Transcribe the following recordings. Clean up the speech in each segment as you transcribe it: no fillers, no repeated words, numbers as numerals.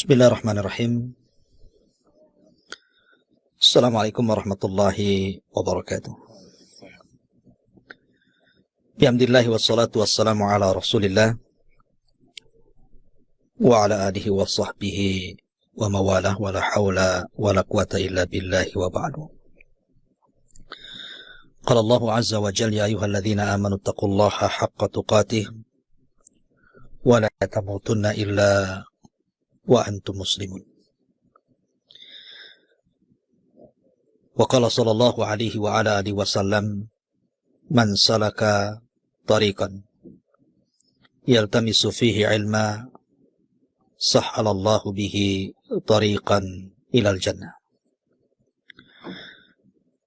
Bismillahirrahmanirrahim. Assalamualaikum warahmatullahi wabarakatuh. Bihamdillahi wassalatu wassalamu ala rasulillah wa ala alihi wa sahbihi wa mawalah wa la hawla wa la quwata illa billahi wa ba'du. Qala Allahu azza wa jalla, ya ayyuhalladzina amanu taqullaha haqqa tuqatih wa la tamutunna illa wa antum muslimun. Wa qala sallallahu alaihi wa ala alihi wasallam, man salaka tariqan yaltamisu fihi ilma sahhalallahu bihi tariqan ilal jannah.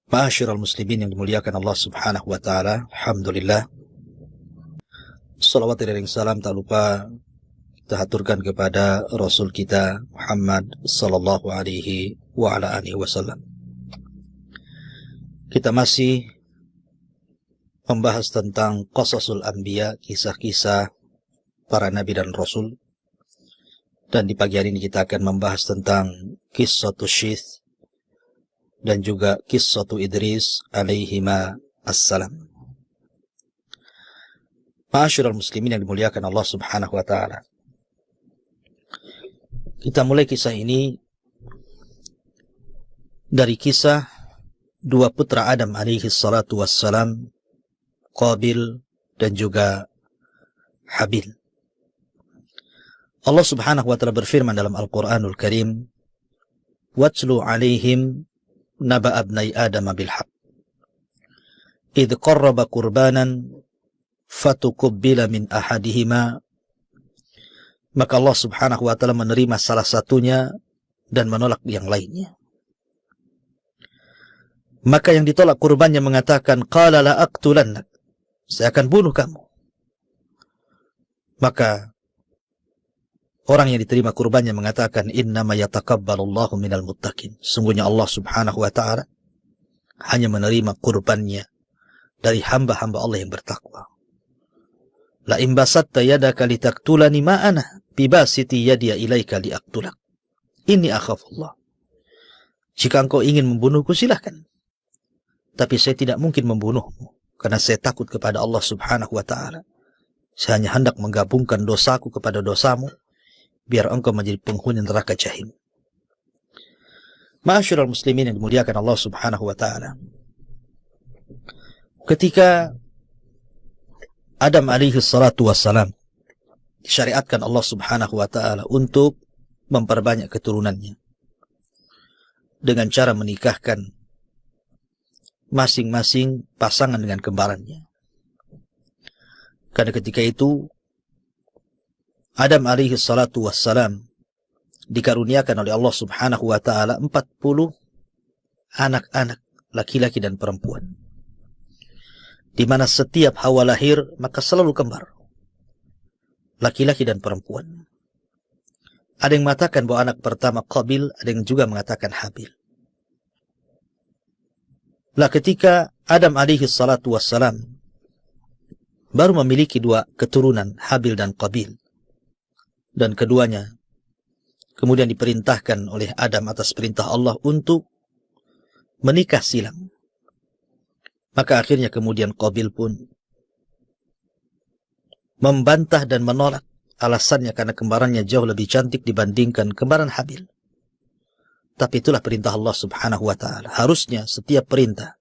Ma'asyiral muslimin yang dimuliakan Allah subhanahu wa ta'ala, alhamdulillah, salawat dan salam tak lupa kita haturkan kepada Rasul kita Muhammad sallallahu alaihi wa ala alihi wasallam. Kita masih membahas tentang qasasul anbiya, kisah-kisah para nabi dan rasul. Dan di pagi hari ini kita akan membahas tentang qissatus Syith dan juga qissatu Idris alaihima assalam. Ma'asyiral muslimin yang dimuliakan Allah subhanahu wa ta'ala, kita mulai kisah ini dari kisah dua putra Adam alaihi salatu wassalam, Qabil dan juga Habil. Allah subhanahu wa ta'ala berfirman dalam Al-Quranul Karim, "Watlu alaihim naba abnai Adam bilhaq, idh qarraba qurbanan fatukubbila min ahadihima." Maka Allah subhanahu wa ta'ala menerima salah satunya dan menolak yang lainnya. Maka yang ditolak kurbannya mengatakan, qala la aqtulannak, saya akan bunuh kamu. Maka orang yang diterima kurbannya mengatakan, innama yatakabbalullahu minal muttaqin, sungguhnya Allah subhanahu wa ta'ala hanya menerima kurbannya dari hamba-hamba Allah yang bertakwa. La imbasatta yadaka litaktulani ma'ana bibasiti yadiya ilaika liaktulak, inni akhafullah. Jika engkau ingin membunuhku silahkan, tapi saya tidak mungkin membunuhmu, karena saya takut kepada Allah subhanahu wa ta'ala. Saya hanya hendak menggabungkan dosaku kepada dosamu, biar engkau menjadi penghuni neraka jahim. Ma'asyiral muslimin yang dimuliakan Allah subhanahu wa ta'ala, ketika Adam alaihi salatu wassalam disyariatkan Allah subhanahu wa ta'ala untuk memperbanyak keturunannya dengan cara menikahkan masing-masing pasangan dengan kembarannya. Karena ketika itu Adam alaihi salatu wassalam dikaruniakan oleh Allah subhanahu wa ta'ala 40 anak-anak laki-laki dan perempuan, di mana setiap hawa lahir maka selalu kembar, laki-laki dan perempuan. Ada yang mengatakan bahwa anak pertama Qabil, ada yang juga mengatakan Habil. Lah ketika Adam alaihi salatu wassalam baru memiliki dua keturunan, Habil dan Qabil, dan keduanya kemudian diperintahkan oleh Adam atas perintah Allah untuk menikah silang. Maka akhirnya kemudian Qabil pun membantah dan menolak, alasannya karena kembarannya jauh lebih cantik dibandingkan kembaran Habil. Tapi itulah perintah Allah subhanahu wa ta'ala. Harusnya setiap perintah,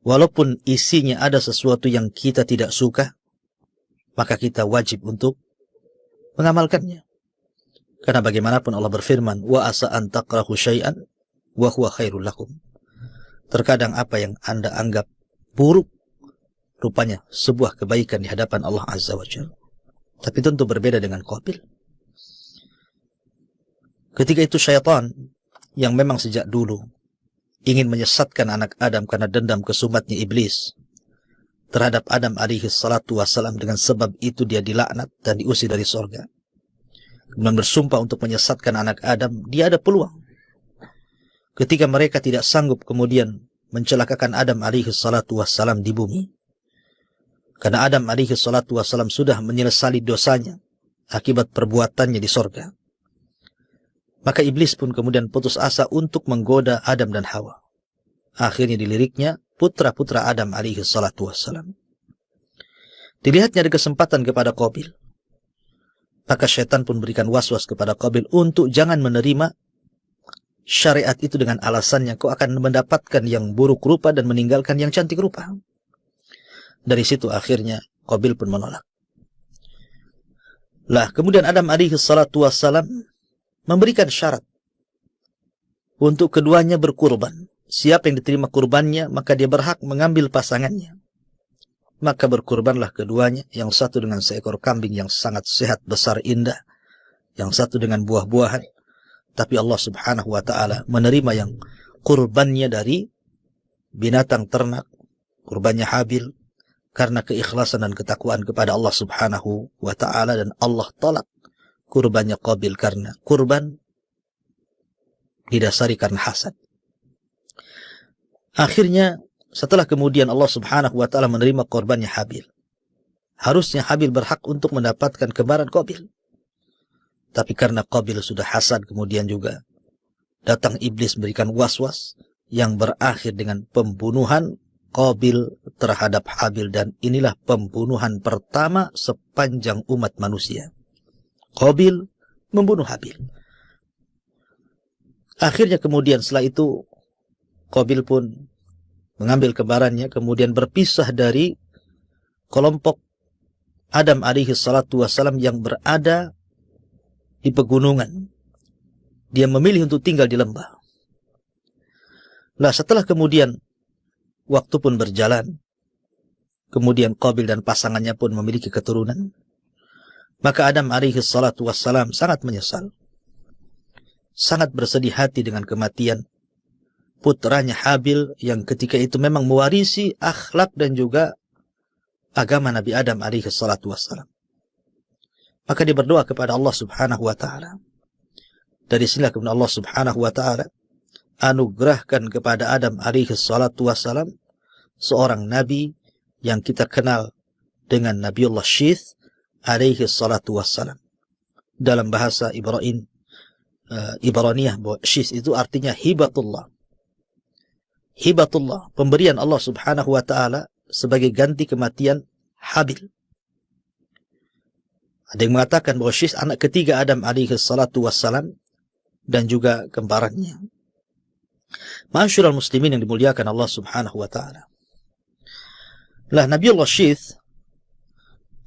walaupun isinya ada sesuatu yang kita tidak suka, maka kita wajib untuk mengamalkannya. Karena bagaimanapun Allah berfirman, wa asa an takrahu syai'an wa huwa khairul lakum. Terkadang apa yang Anda anggap buruk, rupanya sebuah kebaikan di hadapan Allah azza wa jalla. Tapi tentu berbeda dengan Qabil. Ketika itu syaitan yang memang sejak dulu ingin menyesatkan anak Adam karena dendam kesumatnya iblis terhadap Adam alaihi salatu wassalam, dengan sebab itu dia dilaknat dan diusir dari surga. Kemudian bersumpah untuk menyesatkan anak Adam. Dia ada peluang. Ketika mereka tidak sanggup kemudian mencelakakan Adam alaihi salatu wassalam di bumi, karena Adam alaihi salatu wassalam sudah menyesali dosanya akibat perbuatannya di sorga. Maka iblis pun kemudian putus asa untuk menggoda Adam dan Hawa. Akhirnya diliriknya putra-putra Adam alaihi salatu wassalam. Dilihatnya ada kesempatan kepada Qabil. Maka syaitan pun berikan waswas kepada Qabil untuk jangan menerima syariat itu dengan alasannya kau akan mendapatkan yang buruk rupa dan meninggalkan yang cantik rupa. Dari situ akhirnya Qabil pun menolak. Lah kemudian Adam alaihi salatu wassalam memberikan syarat untuk keduanya berkurban. Siapa yang diterima kurbannya, maka dia berhak mengambil pasangannya. Maka berkurbanlah keduanya, yang satu dengan seekor kambing yang sangat sehat, besar, indah, yang satu dengan buah-buahan. Tapi Allah subhanahu wa ta'ala menerima yang kurbannya dari binatang ternak, kurbannya Habil, karena keikhlasan dan ketakwaan kepada Allah subhanahu wa ta'ala, dan Allah tolak kurbannya Qabil karena kurban didasari karena hasad. Akhirnya setelah kemudian Allah subhanahu wa ta'ala menerima korbannya Habil, harusnya Habil berhak untuk mendapatkan kembaran Qabil. Tapi karena Qabil sudah hasad, kemudian juga datang iblis memberikan was-was yang berakhir dengan pembunuhan Qabil terhadap Habil. Dan inilah pembunuhan pertama sepanjang umat manusia. Qabil membunuh Habil. Akhirnya kemudian setelah itu Qabil pun mengambil kembarannya, kemudian berpisah dari kelompok Adam alaihi salatu wassalam yang berada di pegunungan. Dia memilih untuk tinggal di lembah. Nah setelah kemudian waktu pun berjalan, kemudian Qabil dan pasangannya pun memiliki keturunan. Maka Adam alaihi salatu wassalam sangat menyesal, sangat bersedih hati dengan kematian putranya Habil yang ketika itu memang mewarisi akhlak dan juga agama Nabi Adam alaihi salatu wassalam. Maka dia berdoa kepada Allah subhanahu wa ta'ala. Dari sinilah kemudian Allah subhanahu wa ta'ala anugerahkan kepada Adam alaihi salatu wassalam seorang nabi yang kita kenal dengan Nabiullah Syith alaihi salatu wassalam. Dalam bahasa Ibraniyah, Syith itu artinya hibatullah. Hibatullah, pemberian Allah subhanahu wa ta'ala sebagai ganti kematian Habil. Ada yang mengatakan bahwa Syith anak ketiga Adam alaihi salatu wassalam dan juga kembarannya. Ma'asyiral muslimin yang dimuliakan Allah subhanahu wa ta'ala. Lah Nabiullah Syith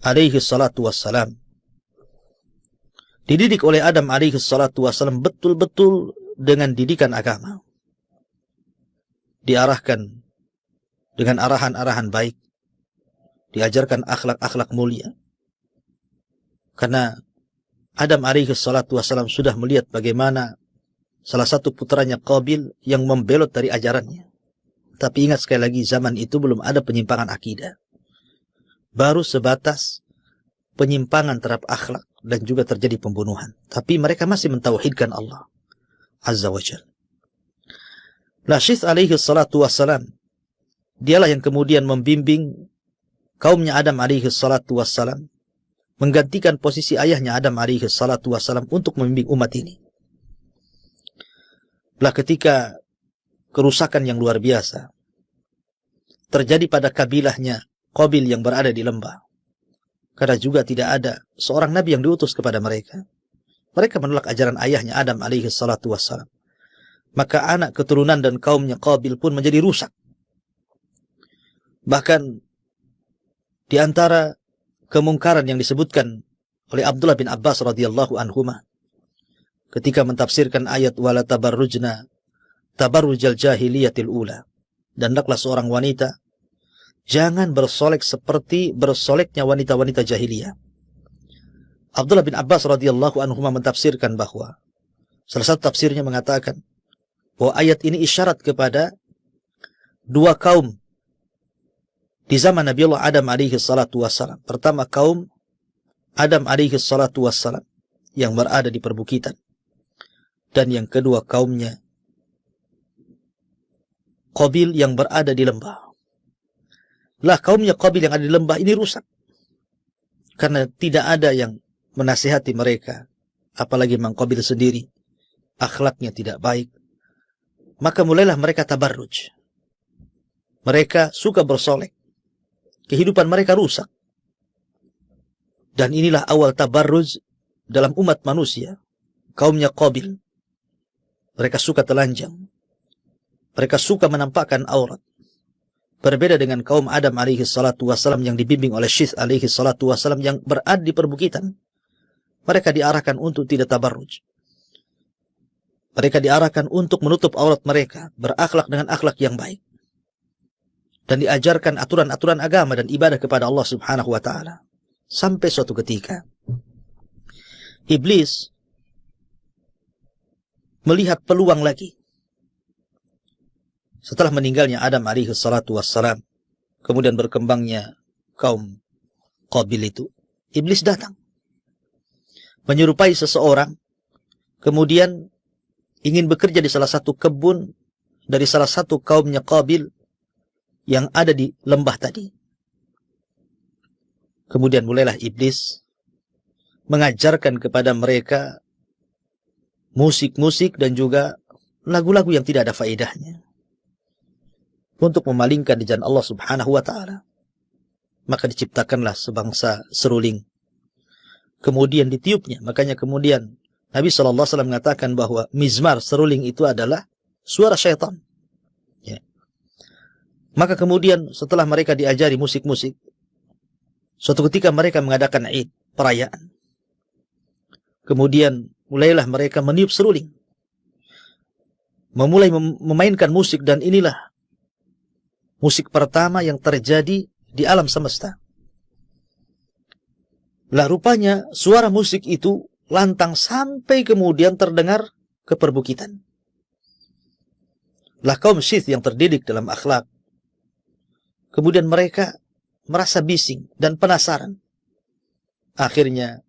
alaihi salatu wassalam dididik oleh Adam alaihi salatu wassalam betul-betul dengan didikan agama. Diarahkan dengan arahan-arahan baik, diajarkan akhlak-akhlak mulia. Karena Adam alaihi salatu wassalam sudah melihat bagaimana salah satu putranya Qabil yang membelot dari ajarannya. Tapi ingat sekali lagi, zaman itu belum ada penyimpangan akidah. Baru sebatas penyimpangan terhadap akhlak dan juga terjadi pembunuhan. Tapi mereka masih mentauhidkan Allah Azza wa Jalla. Nah, Syith alaihi salatu wassalam, dialah yang kemudian membimbing kaumnya Adam alaihi salatu wassalam, menggantikan posisi ayahnya Adam alaihi salatu wassalam untuk membimbing umat ini. Lah ketika kerusakan yang luar biasa terjadi pada kabilahnya Qabil yang berada di lembah, karena juga tidak ada seorang nabi yang diutus kepada mereka. Mereka menolak ajaran ayahnya Adam alaihi salatu wassalam. Maka anak keturunan dan kaumnya Qabil pun menjadi rusak. Bahkan di antara kemungkaran yang disebutkan oleh Abdullah bin Abbas radhiyallahu anhuma ketika mentafsirkan ayat wala tabarrujna tabarrujal jahiliyatil ula, dan hendaklah seorang wanita jangan bersolek seperti bersoleknya wanita-wanita jahiliyah. Abdullah bin Abbas radhiyallahu anhuma mentafsirkan bahwa salah satu tafsirnya mengatakan bahwa ayat ini isyarat kepada dua kaum di zaman Nabiullah Adam alaihi salatu wassalam. Pertama kaum Adam alaihi salatu wassalam yang berada di perbukitan, dan yang kedua kaumnya Qabil yang berada di lembah. Lah kaumnya Qabil yang ada di lembah ini rusak karena tidak ada yang menasihati mereka, apalagi Mang Qabil sendiri akhlaknya tidak baik, maka mulailah mereka tabarruj. Mereka suka bersolek. Kehidupan mereka rusak. Dan inilah awal tabarruj dalam umat manusia. Kaumnya Qabil. Mereka suka telanjang. Mereka suka menampakkan aurat. Berbeda dengan kaum Adam alaihi salatu wassalam yang dibimbing oleh Syith alaihi salatu wassalam yang berada di perbukitan. Mereka diarahkan untuk tidak tabarruj. Mereka diarahkan untuk menutup aurat mereka, berakhlak dengan akhlak yang baik. Dan diajarkan aturan-aturan agama dan ibadah kepada Allah Subhanahu wa ta'ala. Sampai suatu ketika, iblis melihat peluang lagi. Setelah meninggalnya Adam alaihi salatu wassalam, kemudian berkembangnya kaum Qabil itu, iblis datang. Menyerupai seseorang, kemudian ingin bekerja di salah satu kebun dari salah satu kaumnya Qabil yang ada di lembah tadi. Kemudian mulailah iblis mengajarkan kepada mereka musik-musik dan juga lagu-lagu yang tidak ada faedahnya untuk memalingkan di jalan Allah Subhanahu wa ta'ala. Maka diciptakanlah sebangsa seruling. Kemudian ditiupnya. Makanya kemudian Nabi SAW mengatakan bahwa mizmar, seruling itu adalah suara syaitan. Ya. Maka kemudian setelah mereka diajari musik-musik, suatu ketika mereka mengadakan Id, perayaan. Kemudian mulailah mereka meniup seruling. Memulai memainkan musik, dan inilah musik pertama yang terjadi di alam semesta. Lah rupanya suara musik itu lantang sampai kemudian terdengar ke perbukitan. Lah kaum Syith yang terdidik dalam akhlak, kemudian mereka merasa bising dan penasaran. Akhirnya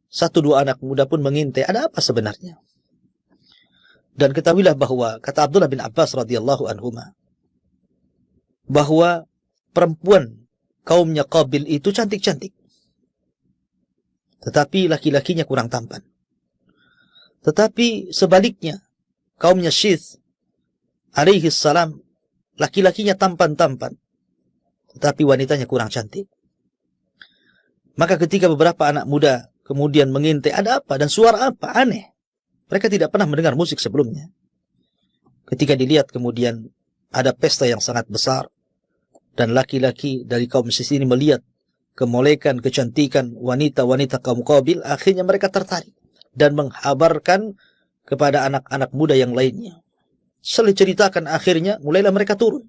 satu dua anak muda pun mengintai ada apa sebenarnya. Dan ketahuilah bahwa kata Abdullah bin Abbas radhiyallahu anhuma, bahwa perempuan kaumnya Qabil itu cantik-cantik, tetapi laki-lakinya kurang tampan. Tetapi sebaliknya, kaumnya Syith alaihi salam, laki-lakinya tampan-tampan, tetapi wanitanya kurang cantik. Maka ketika beberapa anak muda kemudian mengintai ada apa dan suara apa aneh, mereka tidak pernah mendengar musik sebelumnya. Ketika dilihat kemudian ada pesta yang sangat besar, dan laki-laki dari kaum Syith ini melihat kemolekan, kecantikan wanita-wanita kaum Qabil, akhirnya mereka tertarik dan menghabarkan kepada anak-anak muda yang lainnya. Setelah ceritakan, akhirnya mulailah mereka turun.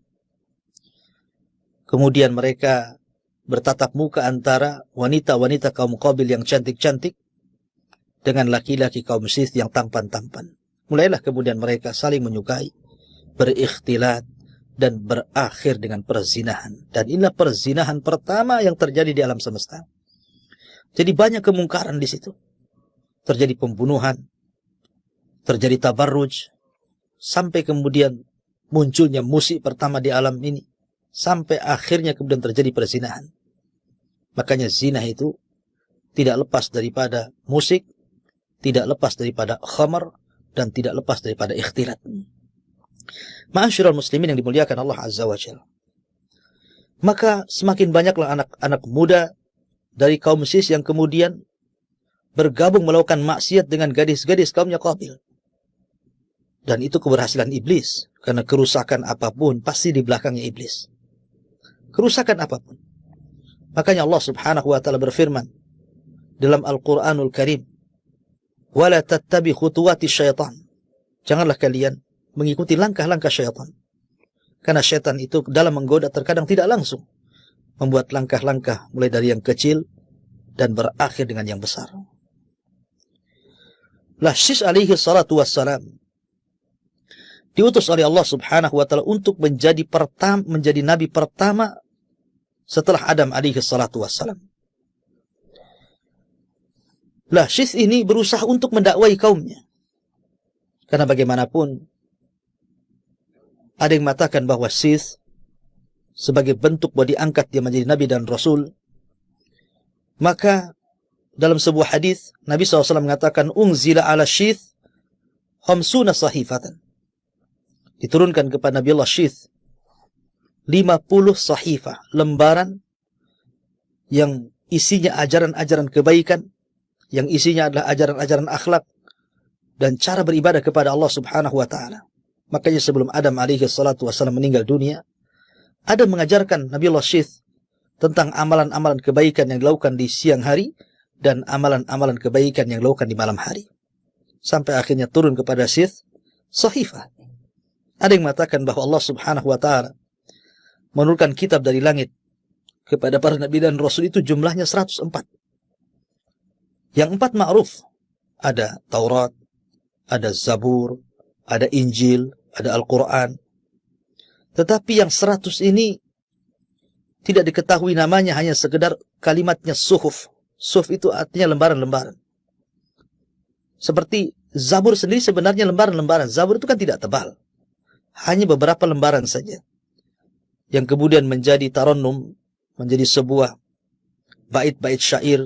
Kemudian mereka bertatap muka antara wanita-wanita kaum Qabil yang cantik-cantik dengan laki-laki kaum Syith yang tampan-tampan. Mulailah kemudian mereka saling menyukai, berikhtilat, dan berakhir dengan perzinahan. Dan inilah perzinahan pertama yang terjadi di alam semesta. Jadi banyak kemungkaran di situ. Terjadi pembunuhan, terjadi tabarruj, sampai kemudian munculnya musik pertama di alam ini, sampai akhirnya kemudian terjadi perzinahan. Makanya zina itu tidak lepas daripada musik, tidak lepas daripada khamar, dan tidak lepas daripada ikhtilat. Ma'asyiral muslimin yang dimuliakan Allah Azza wa Jalla. Maka semakin banyaklah anak-anak muda dari kaum Syith yang kemudian bergabung melakukan maksiat dengan gadis-gadis kaumnya Qabil. Dan itu keberhasilan iblis, karena kerusakan apapun pasti di belakangnya iblis. Kerusakan apapun. Makanya Allah Subhanahu wa ta'ala berfirman dalam Al-Qur'anul Karim, "Wala tattabi khutuwati syaitan." Janganlah kalian mengikuti langkah-langkah syaitan. Karena syaitan itu dalam menggoda terkadang tidak langsung membuat langkah-langkah mulai dari yang kecil dan berakhir dengan yang besar. Lah Syith alaihi salatu wassalam diutus oleh Allah Subhanahu wa ta'ala untuk menjadi nabi pertama setelah Adam alaihi salatu wassalam. Lah Syith ini berusaha untuk mendakwai kaumnya. Karena bagaimanapun ada yang mengatakan bahwa Syith sebagai bentuk bahwa diangkat dia menjadi nabi dan rasul. Maka dalam sebuah hadis Nabi SAW mengatakan, "Unzila ala Syith khamsuna sahifatan. Diturunkan kepada Nabi Allah Syith 50 sahifah, lembaran yang isinya ajaran-ajaran kebaikan, yang isinya adalah ajaran-ajaran akhlak dan cara beribadah kepada Allah Subhanahu wa taala. Makanya sebelum Adam alaihi salatu wasallam meninggal dunia, Adam mengajarkan Nabi Allah Syith tentang amalan-amalan kebaikan yang dilakukan di siang hari dan amalan-amalan kebaikan yang dilakukan di malam hari. Sampai akhirnya turun kepada Syith sahifah. Ada yang mengatakan bahwa Allah Subhanahu wa taala menurunkan kitab dari langit kepada para nabi dan rasul itu jumlahnya 104. Yang 4 ma'ruf. Ada Taurat, ada Zabur, ada Injil, ada Al-Quran. Tetapi yang 100 ini tidak diketahui namanya, hanya sekedar kalimatnya suhuf. Suhuf itu artinya lembaran-lembaran. Seperti Zabur sendiri sebenarnya lembaran-lembaran. Zabur itu kan tidak tebal. Hanya beberapa lembaran saja. Yang kemudian menjadi tarannum, menjadi sebuah bait-bait syair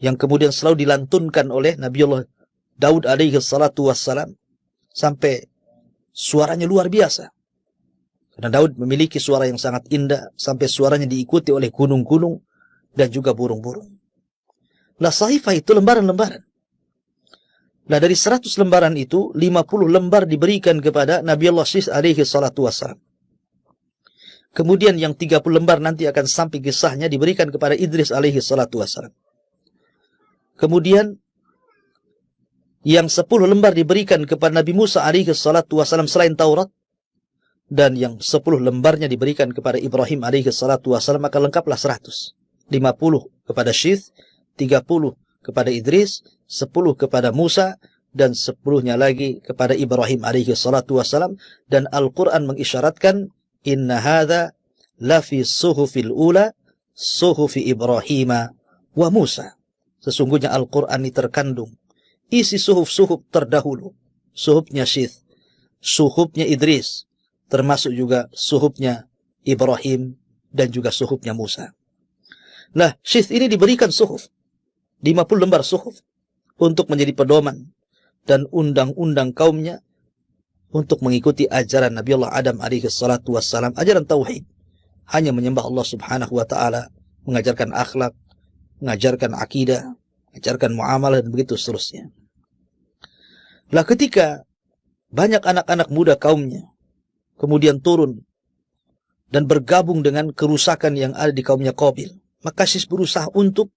yang kemudian selalu dilantunkan oleh Nabiullah Daud alaihi salatu wassalam sampai suaranya luar biasa. Karena Daud memiliki suara yang sangat indah sampai suaranya diikuti oleh gunung-gunung dan juga burung-burung. Nah, sahifah itu lembaran-lembaran. Nah, dari 100 lembaran itu 50 lembar diberikan kepada Nabiullah Syith alaihi salatu wassalam. Kemudian yang 30 lembar nanti akan sampai kisahnya diberikan kepada Idris alaihi salatu wassalam. Kemudian yang 10 lembar diberikan kepada Nabi Musa alaihi salatu wassalam selain Taurat. Dan yang 10 lembarnya diberikan kepada Ibrahim alaihi salatu wassalam, maka lengkaplah 100. 50 kepada Syith, 30 kepada Idris, 10 kepada Musa, dan 10-nya lagi kepada Ibrahim alaihi salatu wassalam. Dan Al-Quran mengisyaratkan inna hadha lafi suhufil ula suhufi Ibrahim wa Musa. Sesungguhnya Al-Quran ini terkandung isi suhuf-suhuf terdahulu. Suhufnya Syith, suhufnya Idris, termasuk juga suhufnya Ibrahim dan juga suhufnya Musa. Nah, Syith ini diberikan suhuf, 50 lembar suhuf, untuk menjadi pedoman dan undang-undang kaumnya untuk mengikuti ajaran Nabi Allah Adam alaihi salatu wassalam, ajaran tauhid, hanya menyembah Allah Subhanahu wa taala, mengajarkan akhlak, mengajarkan akidah, mengajarkan muamalah dan begitu seterusnya. Lah ketika banyak anak-anak muda kaumnya kemudian turun dan bergabung dengan kerusakan yang ada di kaumnya Qabil, maka Syith berusaha untuk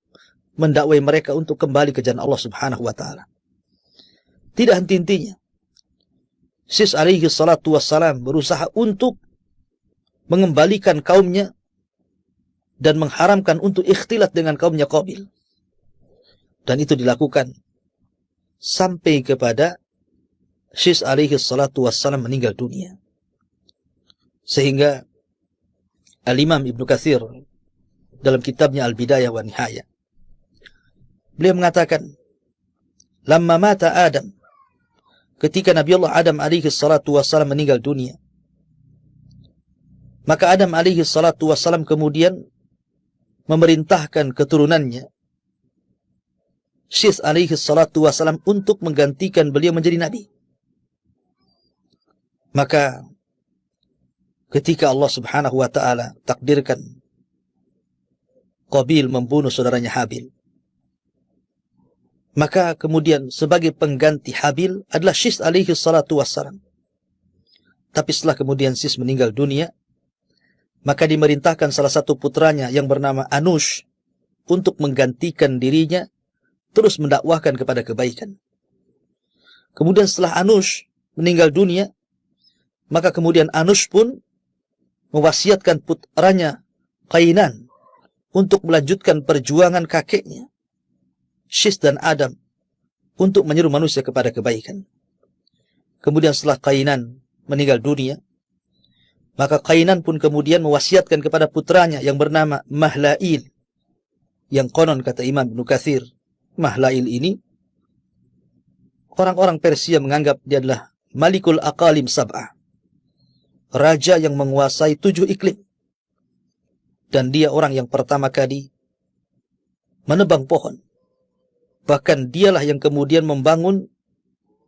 mendakwai mereka untuk kembali ke jalan Allah Subhanahu wa taala. Tidak henti-hentinya Syith alaihi salatu wassalam berusaha untuk mengembalikan kaumnya dan mengharamkan untuk ikhtilat dengan kaumnya Qabil. Dan itu dilakukan sampai kepada Syith alaihi salatu wassalam meninggal dunia. Sehingga Al-Imam Ibnu Katsir dalam kitabnya Al-Bidayah wa Nihayah, beliau mengatakan, lamma mata Adam, ketika Nabi Allah Adam alaihi salatu wassalam meninggal dunia, maka Adam alaihi salatu wassalam kemudian memerintahkan keturunannya, Syith alaihi salatu wassalam, untuk menggantikan beliau menjadi nabi. Maka ketika Allah Subhanahu wa taala takdirkan Qabil membunuh saudaranya Habil, maka kemudian sebagai pengganti Habil adalah Syith alaihi salatu wassalam. Tapi setelah kemudian Syith meninggal dunia, maka dimerintahkan salah satu putranya yang bernama Anush untuk menggantikan dirinya, terus mendakwahkan kepada kebaikan. Kemudian setelah Anush meninggal dunia, maka kemudian Anush pun mewasiatkan putranya Qainan untuk melanjutkan perjuangan kakeknya Syith dan Adam untuk menyeru manusia kepada kebaikan. Kemudian setelah Qainan meninggal dunia, maka Qainan pun kemudian mewasiatkan kepada putranya yang bernama Mahlail, yang konon kata Imam Ibnu Katsir, Mahlail ini orang-orang Persia menganggap dia adalah Malikul Aqalim Sab'ah, raja yang menguasai 7 iklim. Dan dia orang yang pertama kali menebang pohon. Bahkan dialah yang kemudian membangun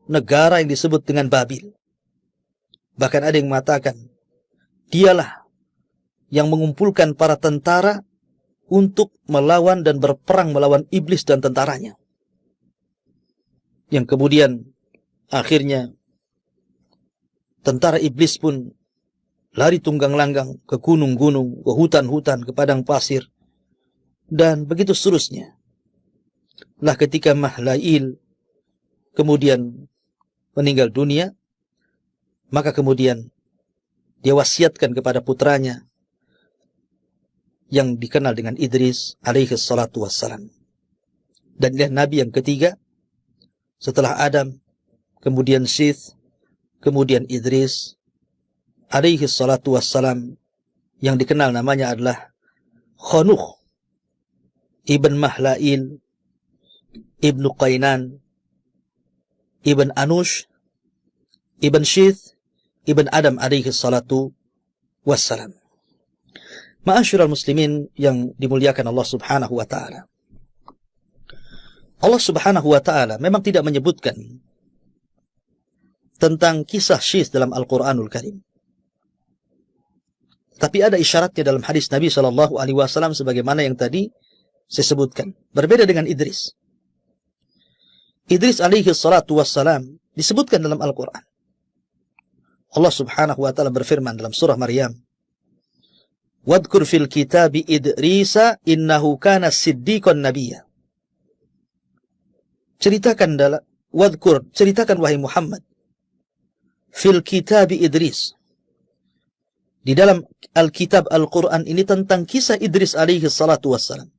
negara yang disebut dengan Babil. Bahkan ada yang mengatakan, dialah yang mengumpulkan para tentara untuk melawan dan berperang melawan iblis dan tentaranya. Yang kemudian akhirnya tentara iblis pun lari tunggang langgang ke gunung-gunung, ke hutan-hutan, ke padang pasir, dan begitu seterusnya. Lah ketika Mahlail kemudian meninggal dunia, maka kemudian dia wasiatkan kepada putranya yang dikenal dengan Idris alaihi salatu wassalam. Dan dia nabi yang ketiga setelah Adam, kemudian Syith, kemudian Idris alaihi salatu wassalam, yang dikenal namanya adalah Khanuh ibn Mahlail ibn Qainan ibn Anush ibn Syith ibn Adam alaihi salatu wassalam. Ma'asyiral muslimin yang dimuliakan Allah subhanahu wa ta'ala, Allah subhanahu wa ta'ala memang tidak menyebutkan tentang kisah Syith dalam Al-Quranul Karim. Tapi ada isyaratnya dalam hadis Nabi SAW sebagaimana yang tadi saya sebutkan. Berbeda dengan Idris. Idris alaihi salatu wassalam disebutkan dalam Al-Quran. Allah subhanahu wa ta'ala berfirman dalam surah Maryam, "Wadhkur fil kitabi Idrisa innahu kana siddiqan nabiyya." Ceritakan wahai Muhammad, fil kitabi Idris, di dalam Alkitab Al-Quran ini tentang kisah Idris alaihi salatu wassalam.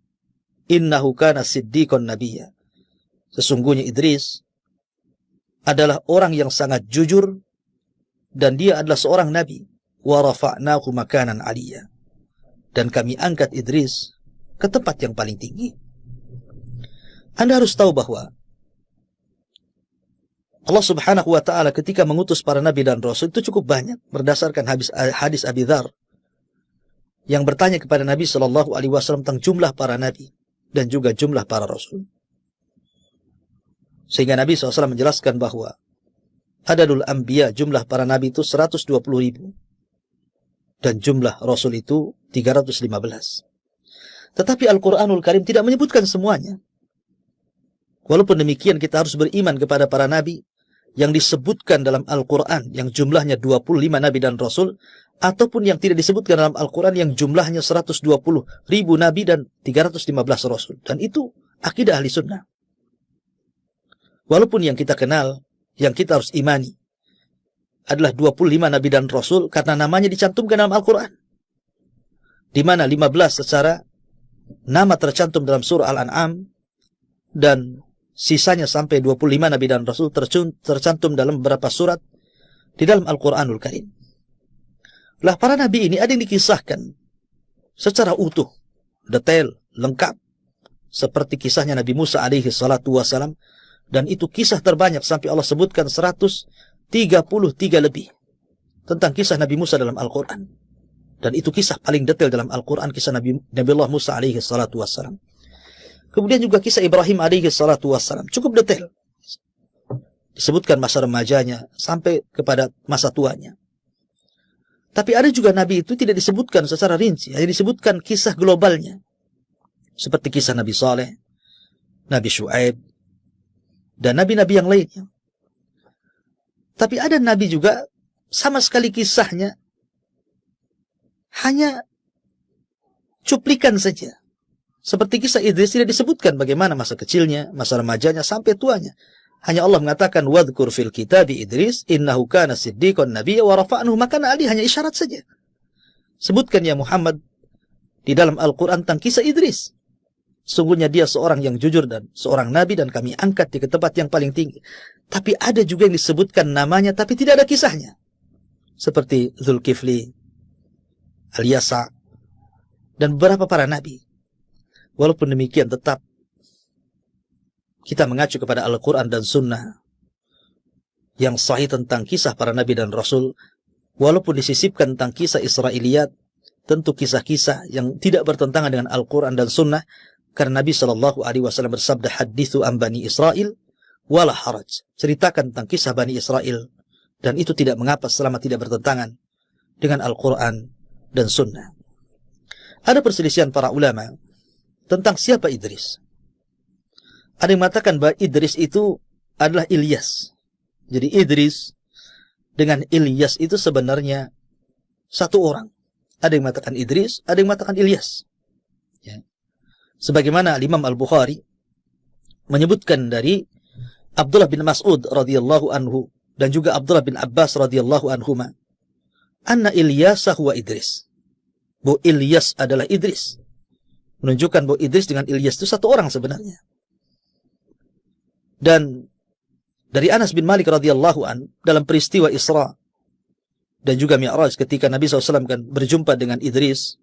Innahu kana siddiqan nabiyya. Sesungguhnya Idris adalah orang yang sangat jujur dan dia adalah seorang nabi. Wa rafa'nahu makanan aliyya. Dan kami angkat Idris ke tempat yang paling tinggi. Anda harus tahu bahwa Allah subhanahu wa ta'ala ketika mengutus para nabi dan rasul itu cukup banyak berdasarkan hadis Abi Dzar yang bertanya kepada Nabi SAW tentang jumlah para nabi dan juga jumlah para rasul. Sehingga Nabi SAW menjelaskan bahwa adadul anbiya, jumlah para nabi itu 120.000 dan jumlah rasul itu 315. Tetapi Al-Quranul Karim tidak menyebutkan semuanya. Walaupun demikian kita harus beriman kepada para nabi yang disebutkan dalam Al-Quran yang jumlahnya 25 nabi dan rasul, ataupun yang tidak disebutkan dalam Al-Quran yang jumlahnya 120.000 nabi dan 315 rasul. Dan itu akidah ahli sunnah. Walaupun yang kita kenal, yang kita harus imani adalah 25 nabi dan rasul karena namanya dicantumkan dalam Al-Quran, di mana 15 secara nama tercantum dalam surah Al-An'am dan sisanya sampai 25 nabi dan rasul tercantum dalam beberapa surat di dalam Al-Quranul Karim. Lah para nabi ini ada yang dikisahkan secara utuh, detail, lengkap, seperti kisahnya Nabi Musa alaihi salatu wassalam, dan itu kisah terbanyak sampai Allah sebutkan 133 lebih tentang kisah Nabi Musa dalam Al-Quran. Dan itu kisah paling detail dalam Al-Quran, kisah Nabi Allah Musa alaihi salatu wassalam. Kemudian juga kisah Ibrahim alaihi salatu wassalam, cukup detail. Disebutkan masa remajanya sampai kepada masa tuanya. Tapi ada juga nabi itu tidak disebutkan secara rinci, hanya disebutkan kisah globalnya. Seperti kisah Nabi Saleh, Nabi Syuaib, dan nabi-nabi yang lainnya. Tapi ada nabi juga sama sekali kisahnya hanya cuplikan saja. Seperti kisah Idris tidak disebutkan bagaimana masa kecilnya, masa remajanya, sampai tuanya. Hanya Allah mengatakan, "Wadhkur fil kitabi Idris, innahu kana siddiqan nabiyya wa rafa'nahu makanan aliyya." Hanya isyarat saja. Sebutkan ya Muhammad di dalam Al-Quran tentang kisah Idris. Sungguhnya dia seorang yang jujur dan seorang nabi dan kami angkat di tempat yang paling tinggi. Tapi ada juga yang disebutkan namanya tapi tidak ada kisahnya. Seperti Dzulkifli, Al-Yasa, dan beberapa para nabi. Walaupun demikian tetap kita mengacu kepada Al-Quran dan Sunnah yang sahih tentang kisah para nabi dan rasul. Walaupun disisipkan tentang kisah Israiliyat, tentu kisah-kisah yang tidak bertentangan dengan Al-Quran dan Sunnah. Karena Nabi SAW bersabda, "Hadithu an Bani Israel, wala haraj. Ceritakan tentang kisah Bani Israel, dan itu tidak mengapa selama tidak bertentangan dengan Al-Quran dan Sunnah. Ada perselisihan para ulama tentang siapa Idris. Ada yang mengatakan bahwa Idris itu adalah Ilyas. Jadi Idris dengan Ilyas itu sebenarnya satu orang. Ada yang mengatakan Idris, ada yang mengatakan Ilyas. Ya. Sebagaimana Imam Al-Bukhari menyebutkan dari Abdullah bin Mas'ud radhiyallahu anhu dan juga Abdullah bin Abbas radhiyallahu anhuma, anna Ilyasa huwa Idris. Bahwa Ilyas adalah Idris. Menunjukkan bahwa Idris dengan Ilyas itu satu orang sebenarnya. Dan dari Anas bin Malik radhiyallahu an dalam peristiwa Isra dan juga Mi'raj ketika Nabi SAW kan berjumpa dengan Idris,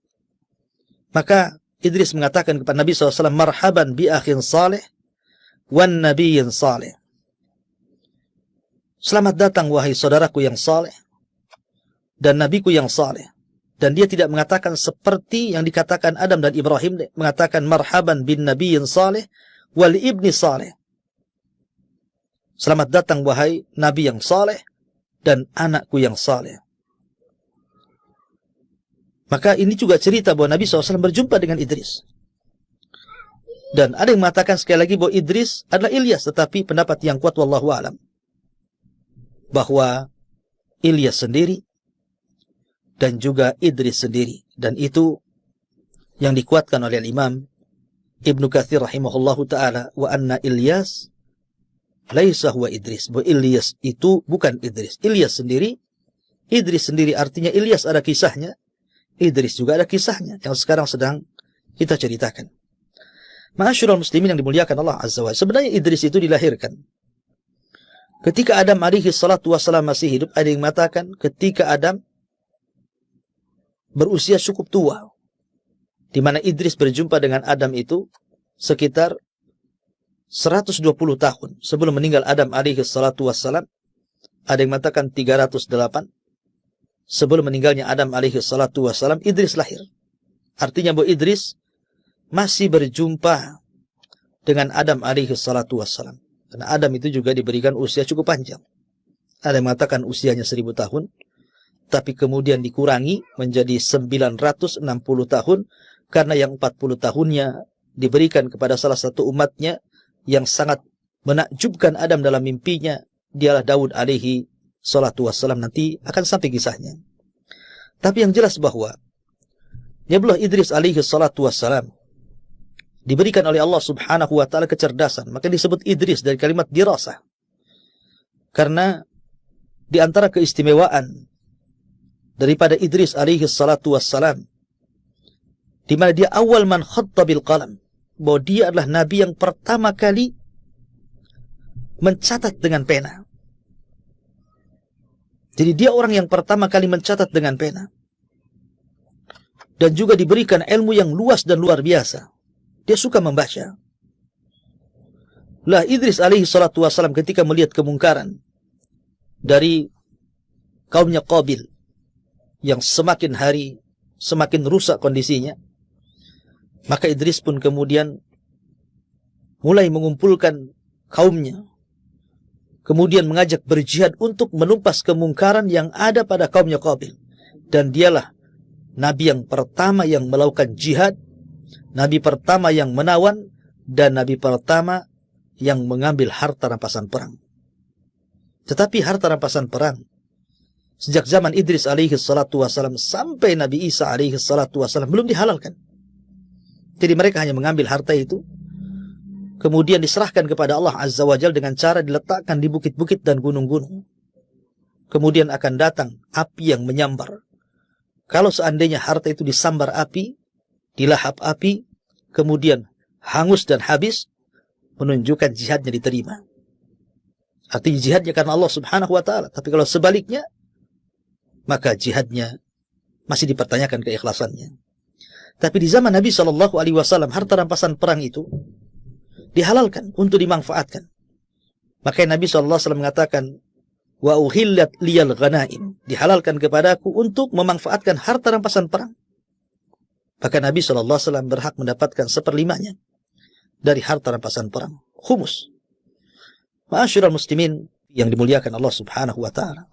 maka Idris mengatakan kepada Nabi SAW, marhaban bi akhin salih wan nabiyyin salih. Selamat datang wahai saudaraku yang saleh dan nabiku yang saleh. Dan dia tidak mengatakan seperti yang dikatakan Adam dan Ibrahim, mengatakan marhaban bin nabiyyin salih wal ibni salih. Selamat datang wahai nabi yang saleh dan anakku yang saleh. Maka ini juga cerita bahwa Nabi SAW berjumpa dengan Idris. Dan ada yang mengatakan sekali lagi bahwa Idris adalah Ilyas, tetapi pendapat yang kuat wallahu a'lam bahwa Ilyas sendiri dan juga Idris sendiri. Dan itu yang dikuatkan oleh Imam Ibnu Katsir rahimahullahu ta'ala, wa anna Ilyas laisa huwa Idris. Bahwa Ilyas itu bukan Idris. Ilyas sendiri, Idris sendiri, artinya Ilyas ada kisahnya, Idris juga ada kisahnya yang sekarang sedang kita ceritakan. Ma'asyiral muslimin yang dimuliakan Allah Azza wa Jalla, sebenarnya Idris itu dilahirkan ketika Adam alaihi salatu wassalam masih hidup. Ada yang mengatakan ketika Adam berusia cukup tua, di mana Idris berjumpa dengan Adam itu sekitar 120 tahun sebelum meninggal Adam alaihi salatu wassalam. Ada yang mengatakan 308 sebelum meninggalnya Adam alaihi salatu wassalam, Idris lahir. Artinya bahwa Idris masih berjumpa dengan Adam alaihi salatu wassalam. Karena Adam itu juga diberikan usia cukup panjang. Ada yang mengatakan usianya 1000 tahun, tapi kemudian dikurangi menjadi 960 tahun, karena yang 40 tahunnya diberikan kepada salah satu umatnya yang sangat menakjubkan Adam dalam mimpinya, dialah Daud alaihi salatu wassalam. Nanti akan sampai kisahnya. Tapi yang jelas bahwa Nabiullah Idris alaihi salatu wassalam diberikan oleh Allah subhanahu wa ta'ala kecerdasan. Maka disebut Idris dari kalimat dirasah. Karena di antara keistimewaan daripada Idris alaihi salatu wassalam, di mana dia awal man khatta bil qalam, bahwa dia adalah nabi yang pertama kali mencatat dengan pena. Jadi dia orang yang pertama kali mencatat dengan pena. Dan juga diberikan ilmu yang luas dan luar biasa. Dia suka membaca. Lah Idris alaihi salatu wassalam ketika melihat kemungkaran dari kaumnya Qabil yang semakin hari semakin rusak kondisinya, maka Idris pun kemudian mulai mengumpulkan kaumnya, kemudian mengajak berjihad untuk menumpas kemungkaran yang ada pada kaumnya Qabil. Dan dialah nabi yang pertama yang melakukan jihad, nabi pertama yang menawan, dan nabi pertama yang mengambil harta rampasan perang. Tetapi harta rampasan perang sejak zaman Idris alaihi salatu wassalam sampai Nabi Isa alaihi salatu wassalam belum dihalalkan. Jadi mereka hanya mengambil harta itu, kemudian diserahkan kepada Allah Azza wa Jalla dengan cara diletakkan di bukit-bukit dan gunung-gunung. Kemudian akan datang api yang menyambar. Kalau seandainya harta itu disambar api, dilahap api, kemudian hangus dan habis, menunjukkan jihadnya diterima. Artinya jihadnya karena Allah subhanahu wa ta'ala. Tapi kalau sebaliknya, maka jihadnya masih dipertanyakan keikhlasannya. Tapi di zaman Nabi SAW, harta rampasan perang itu dihalalkan untuk dimanfaatkan. Maka Nabi SAW mengatakan, wa uhillat liyal ghanaim, dihalalkan kepadaku untuk memanfaatkan harta rampasan perang. Maka Nabi SAW berhak mendapatkan 1/5 dari harta rampasan perang, khumus. Ma'asyiral muslimin yang dimuliakan Allah Subhanahu wa taala.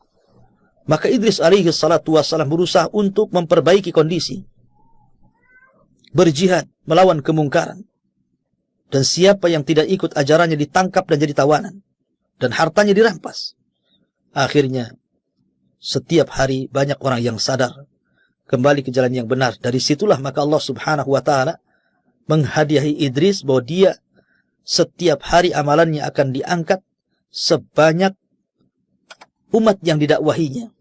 Maka Idris alaihi salatu wassalam berusaha untuk memperbaiki kondisi, berjihad melawan kemungkaran. Dan siapa yang tidak ikut ajarannya ditangkap dan jadi tawanan, dan hartanya dirampas. Akhirnya setiap hari banyak orang yang sadar kembali ke jalan yang benar. Dari situlah maka Allah Subhanahu wa taala menghadiahi Idris bahwa dia setiap hari amalannya akan diangkat sebanyak umat yang didakwahinya.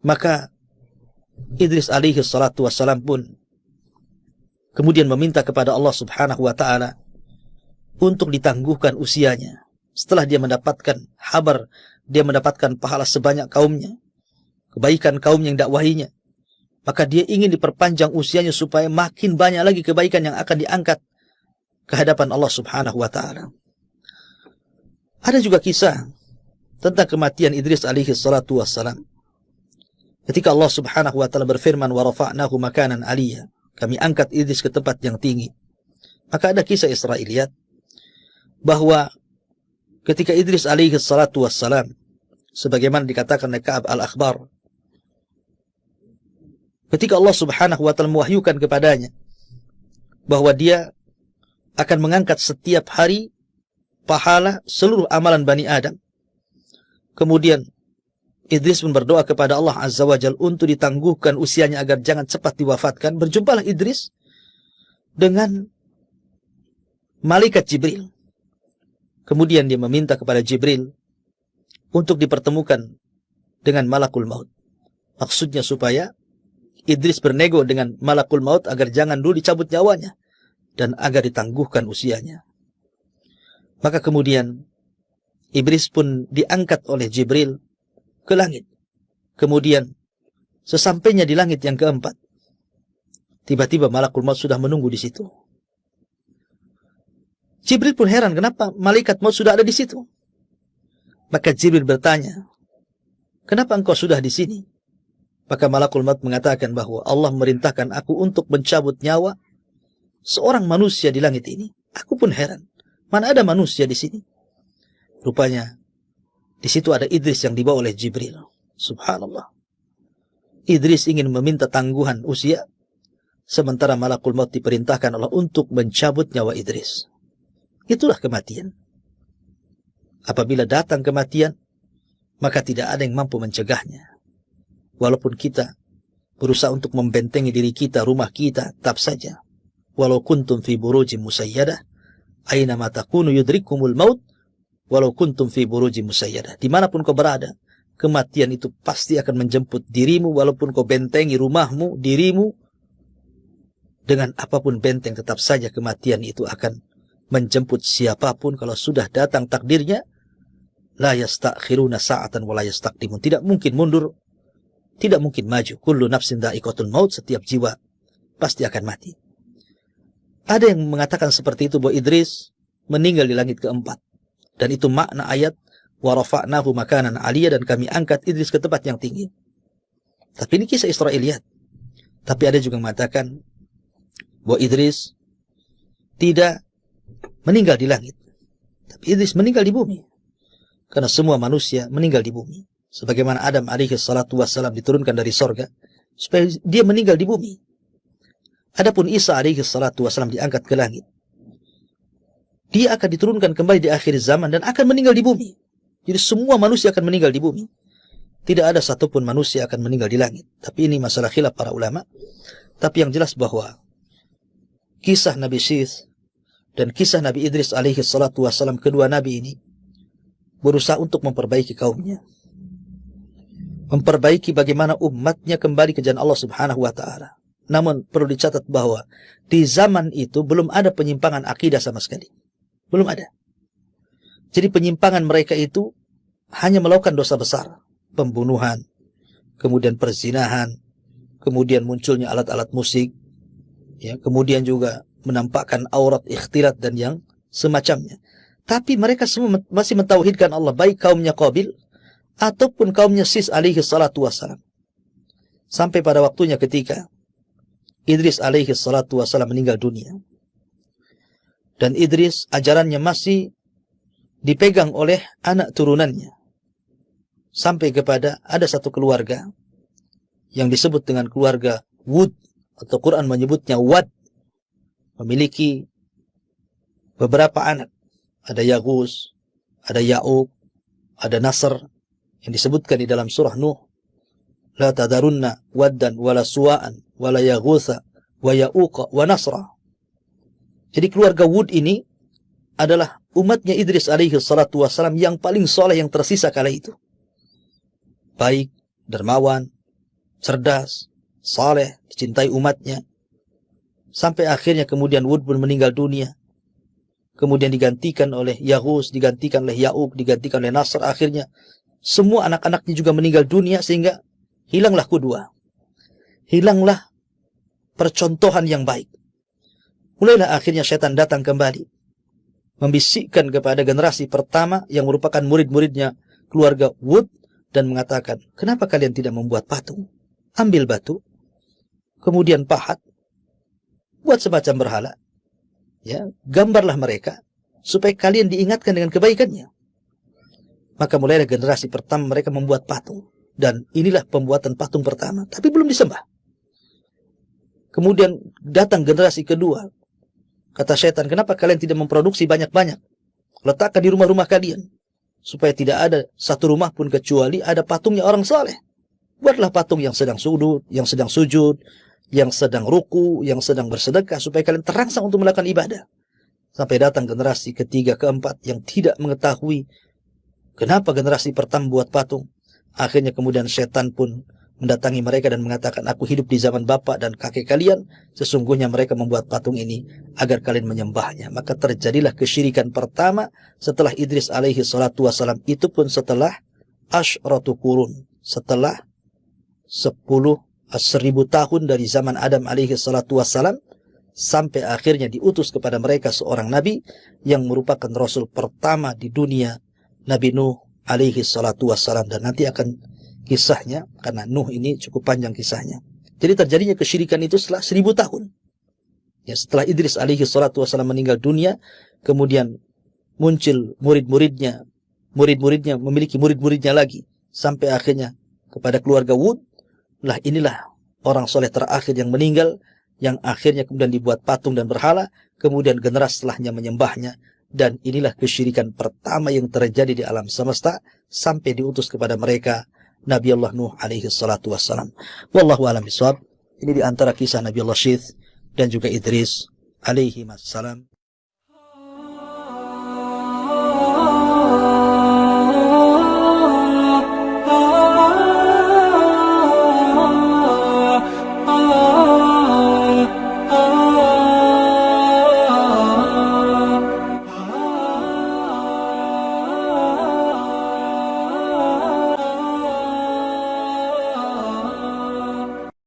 Maka Idris alaihi salatu wassalam pun kemudian meminta kepada Allah Subhanahu wa taala untuk ditangguhkan usianya. Setelah dia mendapatkan kabar, dia mendapatkan pahala sebanyak kaumnya, kebaikan kaum yang dakwahinya, maka dia ingin diperpanjang usianya supaya makin banyak lagi kebaikan yang akan diangkat ke hadapan Allah Subhanahu wa taala. Ada juga kisah tentang kematian Idris alaihi salatu wassalam. Ketika Allah Subhanahu wa taala berfirman, "Wa rafa'nahu makanan 'aliyya." Kami angkat Idris ke tempat yang tinggi. Maka ada kisah Israiliyat bahwa ketika Idris alaihi salatu wassalam, sebagaimana dikatakan oleh Ka'ab al-Akhbar, ketika Allah Subhanahu wa taala mewahyukan kepadanya bahwa dia akan mengangkat setiap hari pahala seluruh amalan Bani Adam. Kemudian Idris pun berdoa kepada Allah Azza wa Jal untuk ditangguhkan usianya agar jangan cepat diwafatkan. Berjumpalah Idris dengan malaikat Jibril. Kemudian dia meminta kepada Jibril untuk dipertemukan dengan malakul maut. Maksudnya supaya Idris bernego dengan malakul maut agar jangan dulu dicabut nyawanya dan agar ditangguhkan usianya. Maka kemudian Idris pun diangkat oleh Jibril ke langit. Kemudian sesampainya di langit yang keempat, tiba-tiba malakul maut sudah menunggu di situ. Jibril pun heran kenapa malaikat maut sudah ada di situ. Maka Jibril bertanya, "Kenapa engkau sudah di sini?" Maka malakul maut mengatakan bahwa Allah memerintahkan aku untuk mencabut nyawa seorang manusia di langit ini. Aku pun heran, mana ada manusia di sini? Rupanya di situ ada Idris yang dibawa oleh Jibril. Subhanallah. Idris ingin meminta tangguhan usia, sementara malakul maut diperintahkan Allah untuk mencabut nyawa Idris. Itulah kematian. Apabila datang kematian, maka tidak ada yang mampu mencegahnya. Walaupun kita berusaha untuk membentengi diri kita, rumah kita, tetap saja. Walau kuntum fi burujim musayyadah, aina ma takunu yudrikumul maut, walau kuntum fi burujim musayyadah. Dimanapun kau berada, kematian itu pasti akan menjemput dirimu. Walaupun kau bentengi rumahmu, dirimu dengan apapun benteng, tetap saja kematian itu akan menjemput siapapun. Kalau sudah datang takdirnya, la yastakhiruna sa'atan wa la yastaqdimun. Tidak mungkin mundur, tidak mungkin maju. Kullu nafsin dha'iqatul maut. Setiap jiwa pasti akan mati. Ada yang mengatakan seperti itu bahwa Idris meninggal di langit keempat. Dan itu makna ayat wa rafa'nahu makanan 'aliyya, dan kami angkat Idris ke tempat yang tinggi. Tapi ini kisah Israiliyat. Tapi ada juga yang mengatakan bahwa Idris tidak meninggal di langit, tapi Idris meninggal di bumi. Karena semua manusia meninggal di bumi. Sebagaimana Adam alaihi salatu wassalam diturunkan dari sorga supaya dia meninggal di bumi. Adapun Isa alaihi salatu wassalam diangkat ke langit. Dia akan diturunkan kembali di akhir zaman dan akan meninggal di bumi. Jadi semua manusia akan meninggal di bumi. Tidak ada satupun manusia akan meninggal di langit. Tapi ini masalah khilaf para ulama. Tapi yang jelas bahwa kisah Nabi Syith dan kisah Nabi Idris alaihi salatu wassalam, kedua nabi ini berusaha untuk memperbaiki kaumnya. Memperbaiki bagaimana umatnya kembali ke jalan Allah Subhanahu wa ta'ala. Namun perlu dicatat bahwa di zaman itu belum ada penyimpangan akidah sama sekali. Belum ada. Jadi penyimpangan mereka itu hanya melakukan dosa besar. Pembunuhan, kemudian perzinahan, kemudian munculnya alat-alat musik, ya, kemudian juga menampakkan aurat, ikhtilat, dan yang semacamnya. Tapi mereka semua masih mentauhidkan Allah, baik kaumnya Qabil ataupun kaumnya Sis alaihi salatu wassalam. Sampai pada waktunya ketika Idris alaihi salatu wassalam meninggal dunia. Dan Idris ajarannya masih dipegang oleh anak turunannya. Sampai kepada ada satu keluarga yang disebut dengan keluarga Wud, atau Quran menyebutnya Wad, memiliki beberapa anak. Ada Yaghus, ada Ya'uq, ada Nasr, yang disebutkan di dalam surah Nuh. La tadarunna waddan wala suwa'an wala yaghutha wa ya'uqa wa nasra. Jadi keluarga Wud ini adalah umatnya Idris alaihi salatu wassalam yang paling soleh yang tersisa kala itu. Baik, dermawan, cerdas, saleh, dicintai umatnya. Sampai akhirnya kemudian Wud pun meninggal dunia. Kemudian digantikan oleh Yaghus, digantikan oleh Ya'uq, digantikan oleh Nasr. Akhirnya semua anak-anaknya juga meninggal dunia, sehingga hilanglah qudwah. Hilanglah percontohan yang baik. Mulailah akhirnya syaitan datang kembali, membisikkan kepada generasi pertama yang merupakan murid-muridnya keluarga Wud, dan mengatakan, kenapa kalian tidak membuat patung? Ambil batu, kemudian pahat, buat semacam berhala, ya, gambarlah mereka, supaya kalian diingatkan dengan kebaikannya. Maka mulailah generasi pertama mereka membuat patung, dan inilah pembuatan patung pertama, tapi belum disembah. Kemudian datang generasi kedua. Kata syaitan, kenapa kalian tidak memproduksi banyak-banyak? Letakkan di rumah-rumah kalian, supaya tidak ada satu rumah pun kecuali ada patungnya orang saleh. Buatlah patung yang sedang sujud, yang sedang ruku, yang sedang bersedekah, supaya kalian terangsang untuk melakukan ibadah. Sampai datang generasi ketiga, keempat yang tidak mengetahui kenapa generasi pertama buat patung. Akhirnya kemudian setan pun mendatangi mereka dan mengatakan, aku hidup di zaman bapak dan kakek kalian, sesungguhnya mereka membuat patung ini agar kalian menyembahnya. Maka terjadilah kesyirikan pertama setelah Idris alaihi salatu wassalam, itu pun setelah asyratu qurun, setelah 10.000 tahun dari zaman Adam alaihi salatu wassalam, sampai akhirnya diutus kepada mereka seorang nabi yang merupakan rasul pertama di dunia, Nabi Nuh alaihi salatu wassalam. Dan nanti akan kisahnya, karena Nuh ini cukup panjang kisahnya. Jadi terjadinya kesyirikan itu setelah 1000 tahun. Ya, setelah Idris alaihi salatu wassalam meninggal dunia, kemudian muncul murid-muridnya memiliki murid-muridnya lagi, sampai akhirnya kepada keluarga Wud. Lah inilah orang soleh terakhir yang meninggal, yang akhirnya kemudian dibuat patung dan berhala, kemudian generasi setelahnya menyembahnya. Dan inilah kesyirikan pertama yang terjadi di alam semesta, sampai diutus kepada mereka Nabi Allah Nuh alaihi salatu wassalam. Wallahu a'lam bishawab. Ini di antara kisah Nabi Allah Syith dan juga Idris alaihi wassalam.